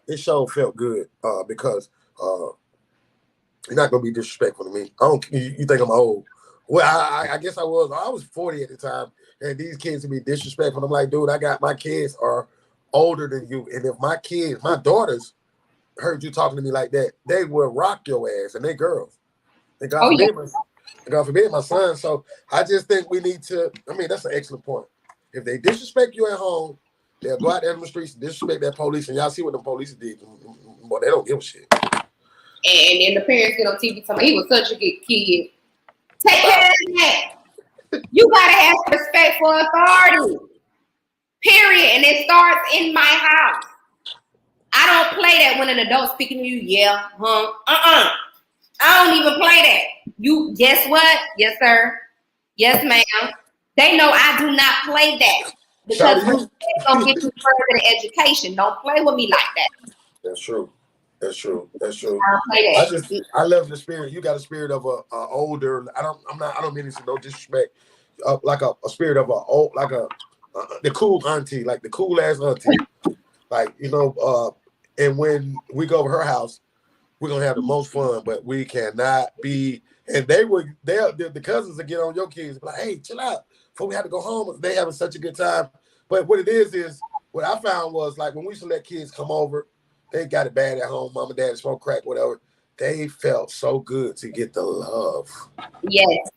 A: it sure felt good because. You're not gonna be disrespectful to me. I don't. You think I'm old? Well, I guess I was. I was 40 at the time, and these kids would be disrespectful. I'm like, dude, I got my kids are older than you, and if my kids, my daughters, heard you talking to me like that, they will rock your ass, and they girls. And God forbid my son. So I just think we need to. I mean, that's an excellent point. If they disrespect you at home, they'll go out there in the streets and disrespect that police, and y'all see what the police did. Boy, they don't give a shit.
B: And then the parents get on TV telling me he was such a good kid. Take care of that. You gotta have respect for authority. Period. And it starts in my house. I don't play that when an adult speaking to you. Yeah, I don't even play that. You guess what? Yes, sir. Yes, ma'am. They know I do not play that because it's gonna get you further in education. Don't play with me like that.
A: That's true. That's true.
B: I
A: love the spirit. You got a spirit of a older. I don't mean this to no disrespect. Like a spirit of the cool auntie, like the cool ass auntie. Like and when we go to her house, we're gonna have the most fun. But we cannot be. And the cousins will get on your kids. Like, hey, chill out. Before we have to go home, they having such a good time. But what it is what I found was like when we used to let kids come over. They got it bad at home. Mom and dad smoke crack, whatever. They felt so good to get the love.
B: Yes.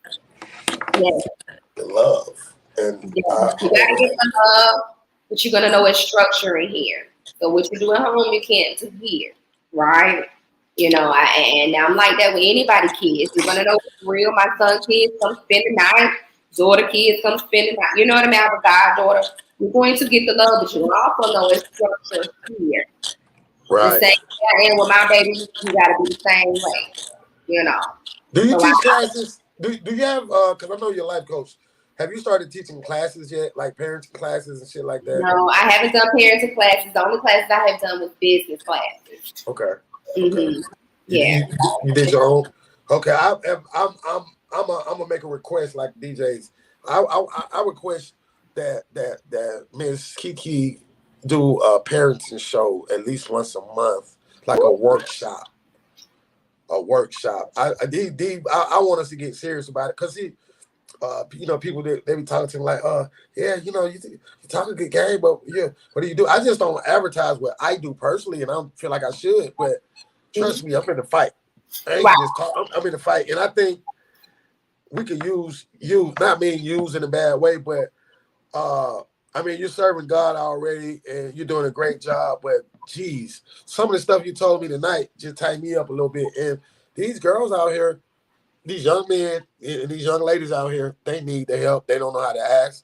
A: The love. And
B: you gotta get the love, but you're gonna know it's structure in here. So what you do at home, you can't do here, right? And I'm like that with anybody kids. You're gonna know it's real. My son kids come spend the night. Daughter kids come spend the night. You know what I mean? I have a goddaughter. You're going to get the love, but you also know it's structure here.
A: Right.
B: The same way I am with my baby, you gotta be the same way,
A: Do you teach classes? Do you have because I know you're a life coach. Have you started teaching classes yet? Like parenting classes and shit like that?
B: No, I haven't done parenting classes. The only classes I have done was business classes.
A: Okay.
B: Mm-hmm. Yeah.
A: You did your own? Okay. I'm gonna make a request like DJs. I request that Ms. KeKe do a parenting show at least once a month, like a workshop. I want us to get serious about it because people they be talking to me like, yeah, you talk a good game, but yeah, what do you do? I just don't advertise what I do personally, and I don't feel like I should. But trust me, I'm in the fight. I ain't just talk. I'm in the fight, and I think we could use not being used in a bad way, but you're serving God already, and you're doing a great job. But geez, some of the stuff you told me tonight just tied me up a little bit. And these girls out here, these young men and these young ladies out here, they need the help. They don't know how to ask.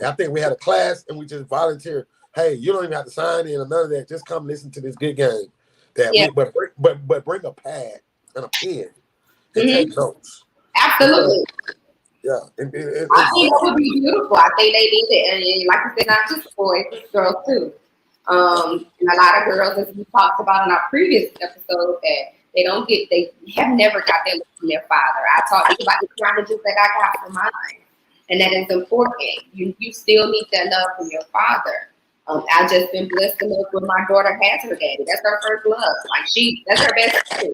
A: I think we had a class and we just volunteered. Hey, you don't even have to sign in or none of that. Just come listen to this good game. But bring a pad and a pen and take notes.
B: Absolutely.
A: Yeah.
B: I think that would be beautiful. I think they need it. And like I said, not just boys, but girls too. And a lot of girls, as we talked about in our previous episode, that they have never got that love from their father. I talked about the challenges that I got from mine. And that is important. You still need that love from your father. I've just been blessed enough when my daughter has her daddy. That's her first love. That's her best friend.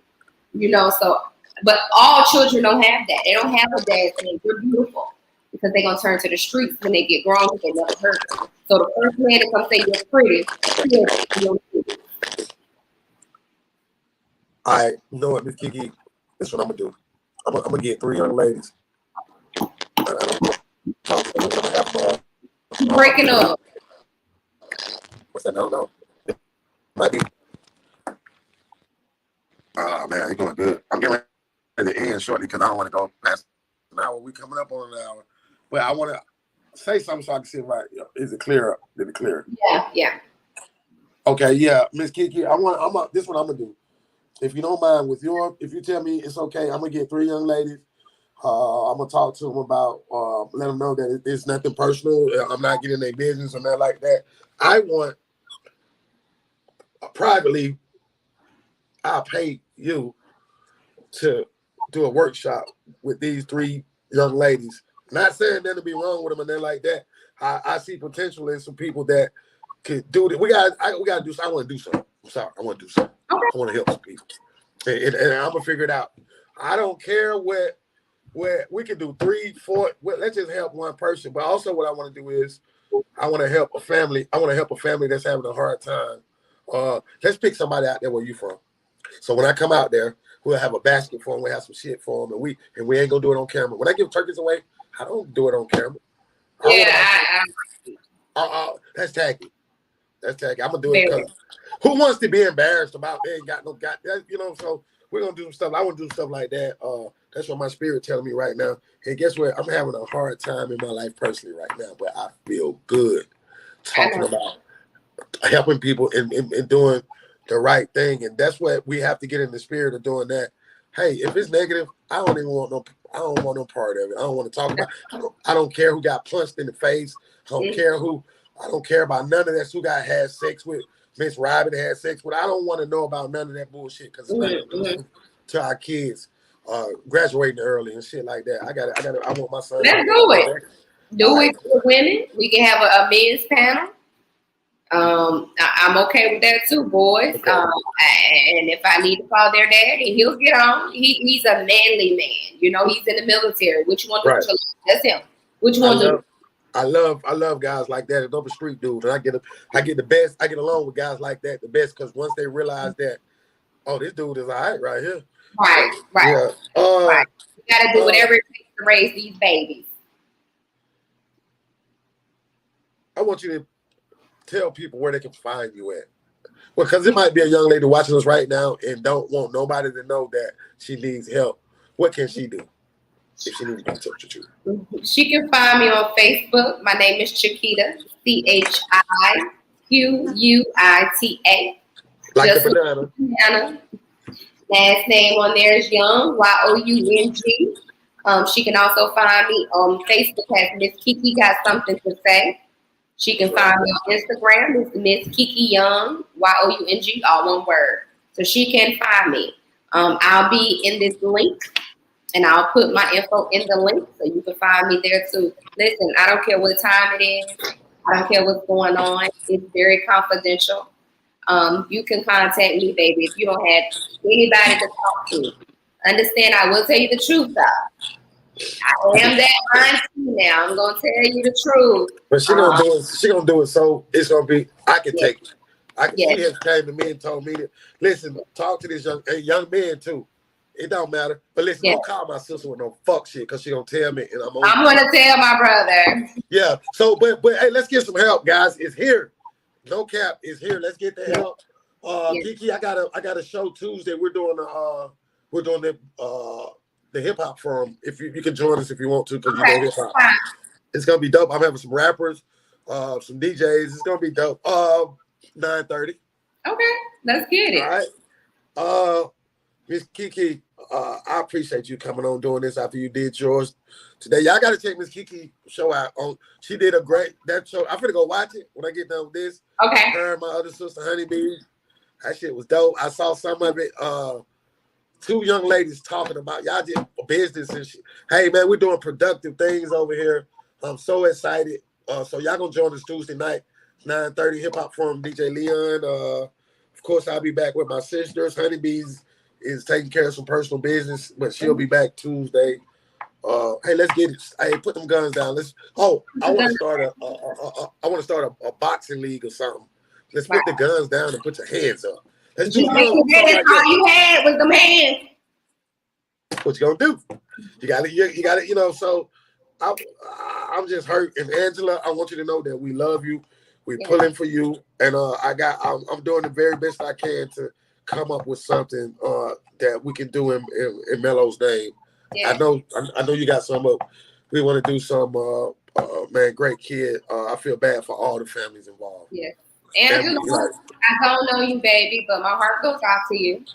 B: So, but all children don't have that. They don't have a dad saying, you're beautiful. Because they're going to turn to the streets when they get grown because they never heard them. So the first man to come say you're pretty,
A: I know what, Miss KeKe. That's what I'm gonna do. I'm gonna get 3 young ladies.
B: Breaking up.
A: What's that? No. Might be. Oh man, you're doing good. I'm getting ready to end shortly because I don't want to go past an hour. We coming up on an hour, but I want to say something so I can see right. Is it clear? Did it clear?
B: Yeah.
A: Okay, yeah, Miss KeKe. This is what I'm gonna do. If you don't mind, if you tell me it's okay, I'm gonna get 3 young ladies. I'm gonna talk to them about, let them know that it's nothing personal. I'm not getting their business or nothing like that. I want privately. I'll pay you to do a workshop with these 3 young ladies. Not saying nothing to be wrong with them and nothing like that. I see potential in some people that could do it. We gotta do something. I want to do something. I'm sorry. I want to do something.
B: Okay.
A: I want to help some people, and I'm gonna figure it out. I don't care where we can do 3, 4. Let's just help one person. But also, what I want to do is I want to help a family. I want to help a family that's having a hard time. Let's pick somebody out there where you from. So when I come out there, we'll have a basket for them. We'll have some shit for them, and we ain't gonna do it on camera. When I give turkeys away, I don't do it on camera. That's tacky. That's tacky. I'm gonna do it because who wants to be embarrassed about they ain't got no So we're gonna do some stuff. I want to do stuff like that. That's what my spirit telling me right now. And guess what? I'm having a hard time in my life personally right now, but I feel good talking about helping people and doing the right thing. And that's what we have to get in the spirit of doing that. Hey, if it's negative, I don't want no part of it. I don't want to talk about it. I don't care who got punched in the face. I don't care about none of that. Who had sex with Miss Robin had sex with. I don't want to know about none of that bullshit because it's not conducive to our kids graduating early and shit like that. I want my son.
B: Let's do it. Do it for women. We can have a men's panel. I'm okay with that too, boys. Okay. And if I need to call their dad, and he'll get on. He's a manly man. You know, he's in the military. Which one? Right. That's him. Which one?
A: I love guys like that. And I'm a street dude, and I get the best. I get along with guys like that the best because once they realize that, oh, this dude is all right here.
B: Right.
A: Yeah.
B: Right. You gotta do whatever it takes to raise these babies.
A: I want you to tell people where they can find you at. Well, because it might be a young lady watching us right now and don't want nobody to know that she needs help. What can she do if she needs to be in touch with you?
B: She can find me on Facebook. My name is Chiquita, CHIQUITA.
A: Like
B: just
A: the banana.
B: Last name on there is Young, YOUNG. She can also find me on Facebook as Miss KeKe Got Something to Say. She can find me on Instagram. It's Miss KeKe Young, YOUNG, all one word. So she can find me. I'll be in this link, and I'll put my info in the link so you can find me there too. Listen, I don't care what time it is. I don't care what's going on. It's very confidential. You can contact me, baby, if you don't have anybody to talk to. Understand, I will tell you the truth, though. I am that auntie now. I'm gonna tell you the truth.
A: But she gonna do it. She gonna do it. So it's gonna be. I can take it. I can. She has came to me and told me that. Listen, talk to this young man too. It don't matter. But listen, don't call my sister with no fuck shit because she gonna tell me, and I'm
B: gonna tell my brother.
A: Yeah. So, but hey, let's get some help, guys. It's here. No cap is here. Let's get the help. KeKe, I got a show Tuesday. We're doing the hip hop forum. If you can join us if you want to, because you know hip hop. It's gonna be dope. I'm having some rappers, some DJs. It's gonna be dope. 9:30.
B: Okay, let's get it.
A: All right. Miss KeKe, I appreciate you coming on doing this after you did yours today. Y'all got to check Miss KeKe show out. She did a great show. I'm finna go watch it when I get done with this.
B: Okay.
A: Her and my other sister, Honeybee. That shit was dope. I saw some of it. 2 young ladies talking about y'all did business and shit. Hey man, we're doing productive things over here. I'm so excited. So y'all gonna join us Tuesday night, 9:30 Hip Hop Forum. DJ Leon. Of course, I'll be back with my sisters. Honeybees is taking care of some personal business, but she'll be back Tuesday. Hey, let's get it. Hey, put them guns down. I want to start a boxing league or something. Let's put the guns down and put your hands up. Let's do
B: all you had was them hands.
A: what you gonna do? You gotta, you know. So I'm just hurt. And Angela, I want you to know that we love you. We pulling for you, and I'm doing the very best I can to come up with something that we can do in Melo's name.
B: Yeah.
A: I know you got some up. We want to do some. Man, great kid. I feel bad for all the families involved.
B: Yes. Angela, I don't know you, baby, but my heart goes out to you.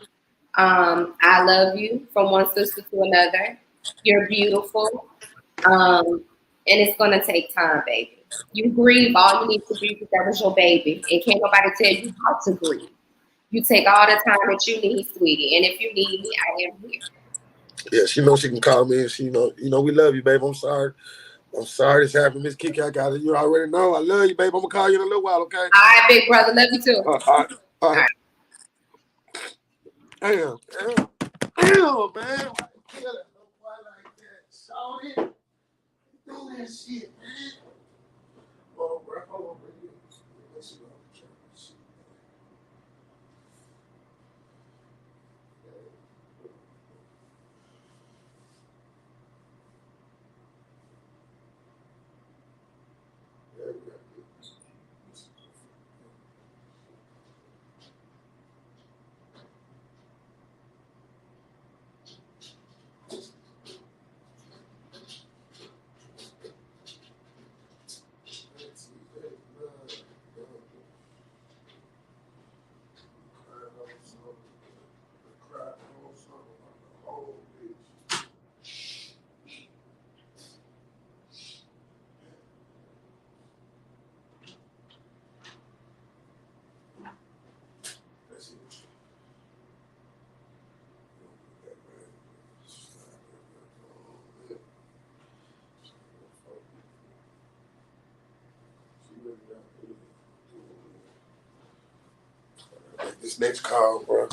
B: I love you from one sister to another. You're beautiful. And it's gonna take time, baby. You grieve all you need to grieve because that was your baby. And can't nobody tell you how to grieve. You take all the time that you need, sweetie. And if you need me, I am here.
A: Yeah, she knows she can call me, and she know, we love you, babe. I'm sorry this happened, Miss KeKe. I got it. You already know. I love you, babe. I'm gonna call you in a little while, okay?
B: All right, big brother. Love you too.
A: All right.
B: All right.
A: Damn, man. Why kill it? Why like that? Saw it. Do that shit, man. Oh, bro. Hold on, bro. Let's see what I'm trying to see. This next call, bro.